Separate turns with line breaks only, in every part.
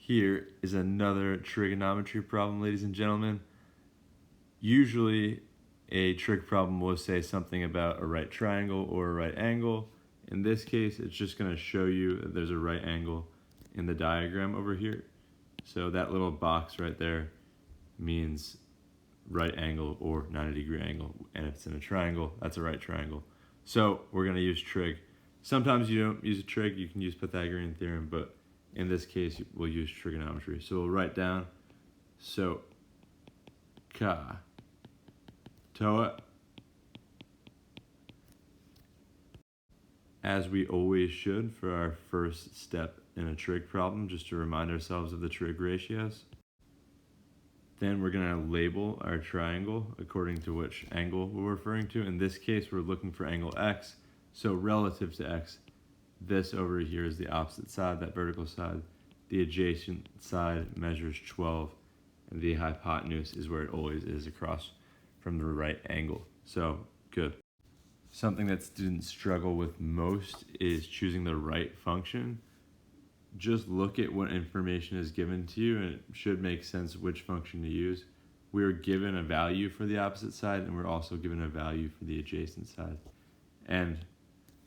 Here is another trigonometry problem, ladies and gentlemen. Usually a trig problem will say something about a right triangle or a right angle. In this case, it's just going to show you that there's a right angle in the diagram over here. So that little box right there means right angle or 90-degree angle. And if it's in a triangle, that's a right triangle. So we're going to use trig. Sometimes you don't use a trig, you can use Pythagorean theorem, but in this case, we'll use trigonometry. So we'll write down, so, ka, toa. As we always should for our first step in a trig problem, just to remind ourselves of the trig ratios. Then we're going to label our triangle according to which angle we're referring to. In this case, we're looking for angle x. So relative to x, this over here is the opposite side, that vertical side. The adjacent side measures 12, and the hypotenuse is where it always is across from the right angle. So, good. Something that students struggle with most is choosing the right function. Just look at what information is given to you, and it should make sense which function to use. We are given a value for the opposite side, and we're also given a value for the adjacent side. And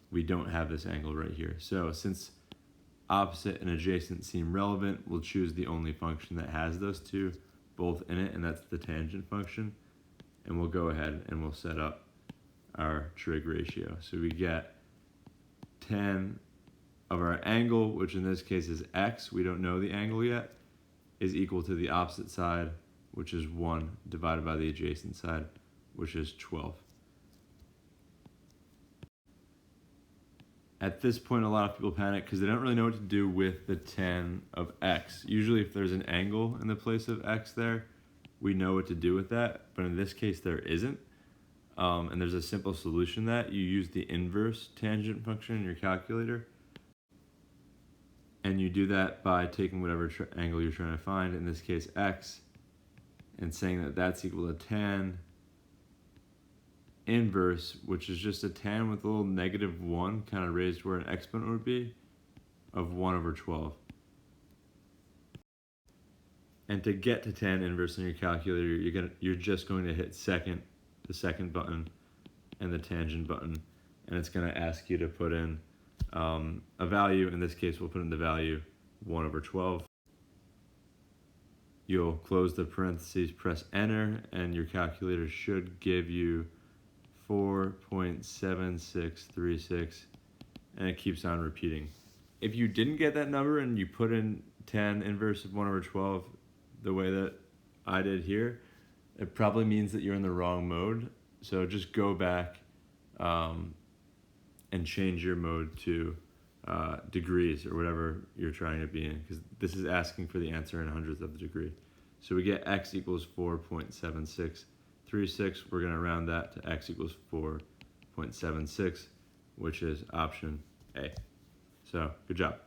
we don't have this angle right here. So since opposite and adjacent seem relevant, we'll choose the only function that has those two both in it, and that's the tangent function. And we'll go ahead and we'll set up our trig ratio. So we get tan of our angle, which in this case is x, we don't know the angle yet, is equal to the opposite side, which is 1, divided by the adjacent side, which is 12. At this point, a lot of people panic because they don't really know what to do with the tan of x. Usually if there's an angle in the place of x there, we know what to do with that, but in this case there isn't. And there's a simple solution that you use the inverse tangent function in your calculator. And you do that by taking whatever angle you're trying to find, in this case x, and saying that that's equal to tan inverse, which is just a tan with a little -1 kind of raised where an exponent would be, of 1 over 12. And to get to tan inverse in your calculator, you're just going to hit the second button and the tangent button, and it's going to ask you to put in a value. In this case, we'll put in the value 1 over 12. You'll close the parentheses, press enter, and your calculator should give you 4.7636, and it keeps on repeating. If you didn't get that number and you put in tan inverse of 1 over 12 the way that I did here, it probably means that you're in the wrong mode. So just go back and change your mode to degrees or whatever you're trying to be in, because this is asking for the answer in hundredths of the degree. So we get x equals 4.7636. We're going to round that to x equals 4.76, which is option A. So good job.